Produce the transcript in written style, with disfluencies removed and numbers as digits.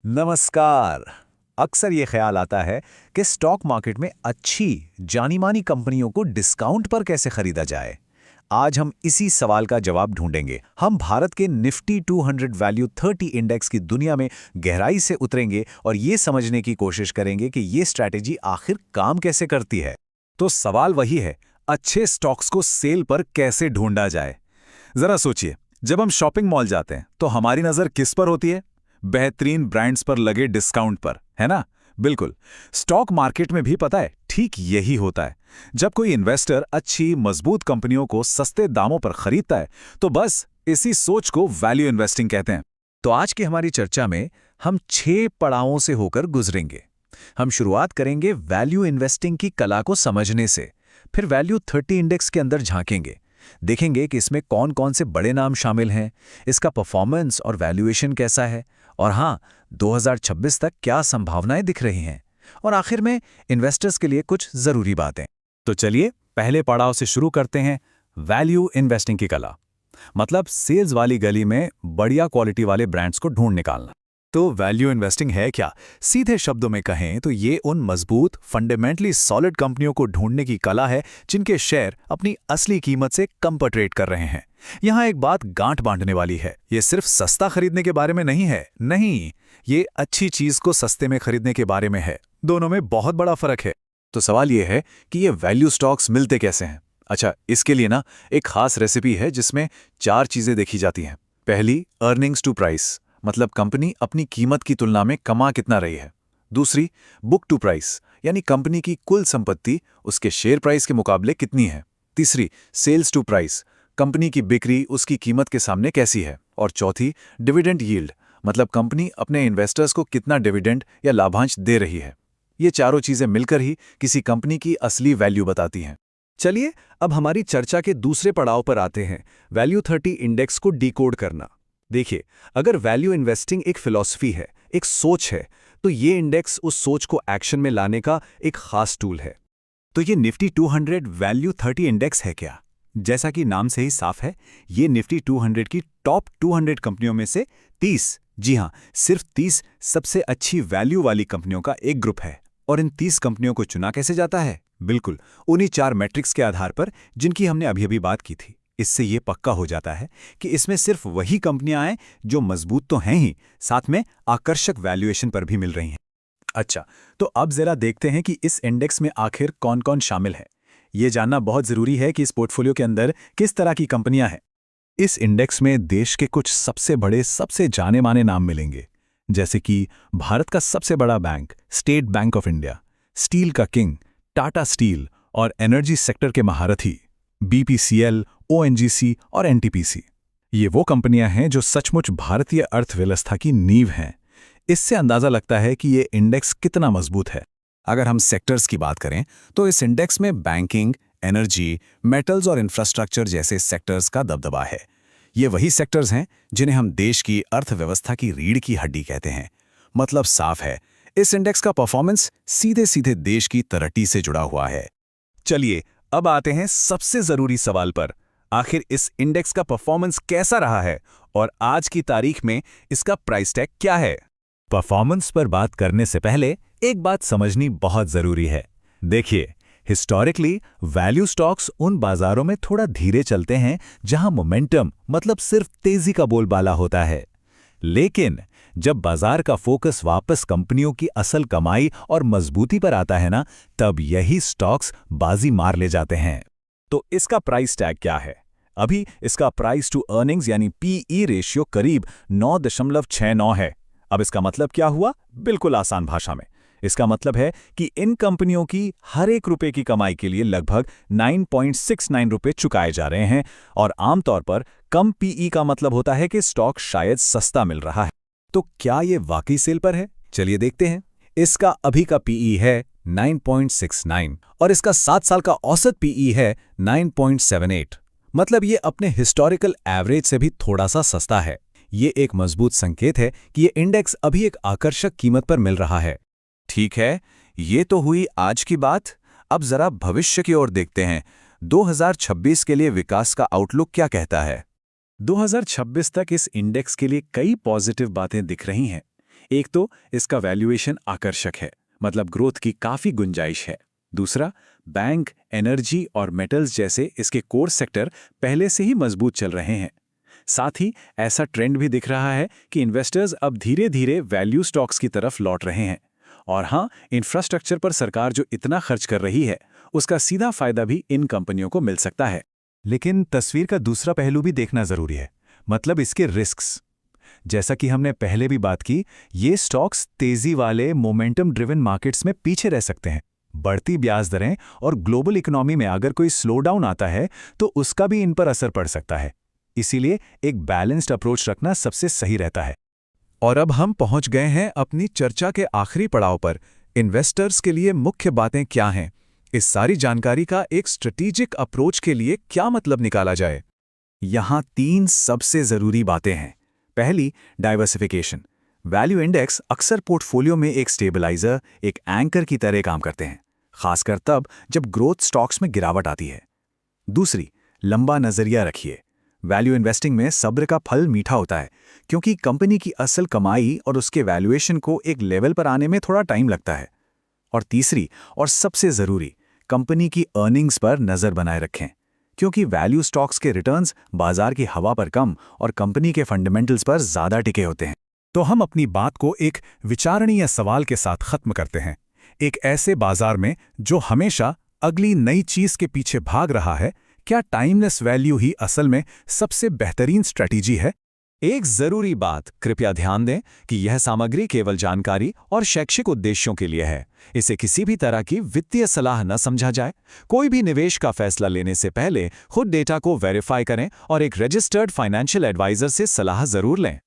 नमस्कार। अक्सर ये ख्याल आता है कि स्टॉक मार्केट में अच्छी जानी-मानी कंपनियों को डिस्काउंट पर कैसे खरीदा जाए। आज हम इसी सवाल का जवाब ढूंढेंगे। हम भारत के निफ्टी 200 वैल्यू 30 इंडेक्स की दुनिया में गहराई से उतरेंगे और ये समझने की कोशिश करेंगे कि ये स्ट्रैटेजी आखिर काम कैसे करती है। तो सवाल वही है, अच्छे स्टॉक्स को सेल पर कैसे ढूंढा जाए। जरा सोचिए, जब हम शॉपिंग मॉल जाते हैं तो हमारी नजर किस पर होती है? बेहतरीन ब्रांड्स पर लगे डिस्काउंट पर, है ना? बिल्कुल। स्टॉक मार्केट में भी पता है ठीक यही होता है। जब कोई इन्वेस्टर अच्छी मजबूत कंपनियों को सस्ते दामों पर खरीदता है तो बस इसी सोच को वैल्यू इन्वेस्टिंग कहते हैं। तो आज की हमारी चर्चा में हम 6 पड़ावों से होकर गुजरेंगे। हम शुरुआत करेंगे वैल्यू इन्वेस्टिंग की कला को समझने से, फिर वैल्यू 30 इंडेक्स के अंदर झांकेंगे। देखेंगे कि इसमें कौन कौन से बड़े नाम शामिल हैं, इसका परफॉर्मेंस और वैल्यूएशन कैसा है, और हाँ, 2026 तक क्या संभावनाएं दिख रही हैं, और आखिर में इन्वेस्टर्स के लिए कुछ जरूरी बातें। तो चलिए पहले पड़ाव से शुरू करते हैं, वैल्यू इन्वेस्टिंग की कला। मतलब सेल्स वाली गली में बढ़िया क्वालिटी वाले ब्रांड्स को ढूंढ निकालना। तो वैल्यू इन्वेस्टिंग है क्या? सीधे शब्दों में कहें तो ये उन मजबूत फंडामेंटली सॉलिड कंपनियों को ढूंढने की कला है जिनके शेयर अपनी असली कीमत से कम पर ट्रेड कर रहे हैं। यहाँ एक बात गांठ बांधने वाली है, ये सिर्फ सस्ता खरीदने के बारे में नहीं है। नहीं, ये अच्छी चीज को सस्ते में खरीदने के बारे में है। दोनों में बहुत बड़ा फर्क है। तो सवाल ये है कि ये वैल्यू स्टॉक्स मिलते कैसे हैं? अच्छा, इसके लिए ना एक खास रेसिपी है जिसमें 4 चीजें देखी जाती हैं। पहली, अर्निंग्स टू प्राइस, मतलब कंपनी अपनी कीमत की तुलना में कमा कितना रही है। दूसरी, बुक टू प्राइस, यानी कंपनी की कुल संपत्ति उसके शेयर प्राइस के मुकाबले कितनी है। तीसरी, सेल्स टू प्राइस, कंपनी की बिक्री उसकी कीमत के सामने कैसी है। और चौथी, डिविडेंड यील्ड, मतलब कंपनी अपने इन्वेस्टर्स को कितना डिविडेंड या लाभांश दे रही है। ये चारों चीजें मिलकर ही किसी कंपनी की असली वैल्यू बताती हैं। चलिए अब हमारी चर्चा के दूसरे पड़ाव पर आते हैं, वैल्यू 30 इंडेक्स को डिकोड करना। देखिए, अगर वैल्यू इन्वेस्टिंग एक फिलॉसफी है, एक सोच है, तो ये इंडेक्स उस सोच को एक्शन में लाने का एक खास टूल है। तो ये निफ्टी 200 वैल्यू 30 इंडेक्स है क्या? जैसा कि नाम से ही साफ है, ये निफ्टी 200 की टॉप 200 कंपनियों में से 30, जी हाँ, सिर्फ 30 सबसे अच्छी वैल्यू वाली कंपनियों का एक ग्रुप है। और इन 30 कंपनियों को चुना कैसे जाता है? बिल्कुल, उन्हीं 4 मैट्रिक्स के आधार पर जिनकी हमने अभी अभी बात की थी। इससे ये पक्का हो जाता है कि इसमें सिर्फ वही कंपनियां आए जो मजबूत तो हैं ही, साथ में आकर्षक वैल्यूएशन पर भी मिल रही हैं। अच्छा, तो अब जरा देखते हैं कि इस इंडेक्स में आखिर कौन कौन शामिल है। ये जानना बहुत जरूरी है कि इस पोर्टफोलियो के अंदर किस तरह की कंपनियां हैं। इस इंडेक्स में देश के कुछ सबसे बड़े, सबसे जाने माने नाम मिलेंगे, जैसे कि भारत का सबसे बड़ा bank state bank of India, steel का किंग टाटा स्टील और एनर्जी सेक्टर के महारथी बीपीसीएल, ओएनजीसी और एनटीपीसी। ये वो कंपनियां हैं जो सचमुच भारतीय अर्थव्यवस्था की नींव हैं। इससे अंदाजा लगता है कि ये इंडेक्स कितना मजबूत है। अगर हम सेक्टर्स की बात करें तो इस इंडेक्स में बैंकिंग, एनर्जी, मेटल्स और इंफ्रास्ट्रक्चर जैसे सेक्टर्स का दबदबा है। ये वही सेक्टर्स हैं जिन्हें हम देश की अर्थव्यवस्था की रीढ़ की हड्डी कहते हैं। मतलब साफ है, इस इंडेक्स का परफॉर्मेंस सीधे सीधे देश की तरक्की से जुड़ा हुआ है। चलिए अब आते हैं सबसे जरूरी सवाल पर, आखिर इस इंडेक्स का परफॉर्मेंस कैसा रहा है और आज की तारीख में इसका प्राइस टैग क्या है। परफॉर्मेंस पर बात करने से पहले एक बात समझनी बहुत जरूरी है। देखिए, हिस्टोरिकली वैल्यू स्टॉक्स उन बाजारों में थोड़ा धीरे चलते हैं जहां मोमेंटम, मतलब सिर्फ तेजी का बोलबाला होता है। लेकिन जब बाजार का फोकस वापस कंपनियों की असल कमाई और मजबूती पर आता है ना, तब यही स्टॉक्स बाजी मार ले जाते हैं। तो इसका प्राइस टैग क्या है? अभी इसका प्राइस टू अर्निंग्स यानी पीई रेशियो करीब 9.69 है। अब इसका मतलब क्या हुआ? बिल्कुल आसान भाषा में इसका मतलब है कि इन कंपनियों की हर एक रुपए की कमाई के लिए लगभग 9.69 रुपए चुकाए जा रहे हैं। और आमतौर पर कम पीई का मतलब होता है कि स्टॉक शायद सस्ता मिल रहा है। तो क्या ये वाकई सेल पर है? चलिए देखते हैं। इसका अभी का पीई है 9.69 और इसका 7 साल का औसत पीई है 9.78। मतलब ये अपने हिस्टोरिकल एवरेज से भी थोड़ा सा सस्ता है। ये एक मजबूत संकेत है कि ये इंडेक्स अभी एक आकर्षक कीमत पर मिल रहा है। ठीक है, ये तो हुई आज की बात। अब जरा भविष्य की ओर देखते हैं। 2026 के लिए विकास का आउटलुक क्या कहता है? 2026 तक इस इंडेक्स के लिए कई पॉजिटिव बातें दिख रही हैं। एक तो इसका वैल्यूएशन आकर्षक है, मतलब ग्रोथ की काफ़ी गुंजाइश है। दूसरा, बैंक, एनर्जी और मेटल्स जैसे इसके कोर सेक्टर पहले से ही मजबूत चल रहे हैं। साथ ही ऐसा ट्रेंड भी दिख रहा है कि इन्वेस्टर्स अब धीरे धीरे वैल्यू स्टॉक्स की तरफ लौट रहे हैं। और हाँ, इंफ्रास्ट्रक्चर पर सरकार जो इतना खर्च कर रही है, उसका सीधा फायदा भी इन कंपनियों को मिल सकता है। लेकिन तस्वीर का दूसरा पहलू भी देखना जरूरी है, मतलब इसके रिस्क्स। जैसा कि हमने पहले भी बात की, ये स्टॉक्स तेजी वाले मोमेंटम ड्रिवन मार्केट्स में पीछे रह सकते हैं। बढ़ती ब्याज दरें और ग्लोबल इकोनॉमी में अगर कोई स्लोडाउन आता है तो उसका भी इन पर असर पड़ सकता है। इसीलिए एक बैलेंस्ड अप्रोच रखना सबसे सही रहता है। और अब हम पहुंच गए हैं अपनी चर्चा के आखिरी पड़ाव पर। इन्वेस्टर्स के लिए मुख्य बातें क्या हैं? इस सारी जानकारी का एक स्ट्रेटेजिक अप्रोच के लिए क्या मतलब निकाला जाए? यहाँ 3 सबसे ज़रूरी बातें हैं। पहली, डाइवर्सिफिकेशन। वैल्यू इंडेक्स अक्सर पोर्टफोलियो में एक स्टेबलाइजर, एक एंकर की तरह काम करते हैं, खासकर तब जब ग्रोथ स्टॉक्स में गिरावट आती है। दूसरी, लंबा नजरिया रखिए। वैल्यू इन्वेस्टिंग में सब्र का फल मीठा होता है, क्योंकि कंपनी की असल कमाई और उसके वैल्यूएशन को एक लेवल पर आने में थोड़ा टाइम लगता है। और तीसरी और सबसे ज़रूरी, कंपनी की अर्निंग्स पर नज़र बनाए रखें, क्योंकि वैल्यू स्टॉक्स के रिटर्न्स बाजार की हवा पर कम और कंपनी के फंडामेंटल्स पर ज़्यादा टिके होते हैं। तो हम अपनी बात को एक विचारणीय सवाल के साथ खत्म करते हैं। एक ऐसे बाजार में जो हमेशा अगली नई चीज के पीछे भाग रहा है, क्या टाइमलेस वैल्यू ही असल में सबसे बेहतरीन स्ट्रैटेजी है? एक जरूरी बात कृपया ध्यान दें कि यह सामग्री केवल जानकारी और शैक्षिक उद्देश्यों के लिए है। इसे किसी भी तरह की वित्तीय सलाह न समझा जाए। कोई भी निवेश का फैसला लेने से पहले खुद डेटा को वेरीफाई करें और एक रजिस्टर्ड फाइनेंशियल एडवाइजर से सलाह जरूर लें।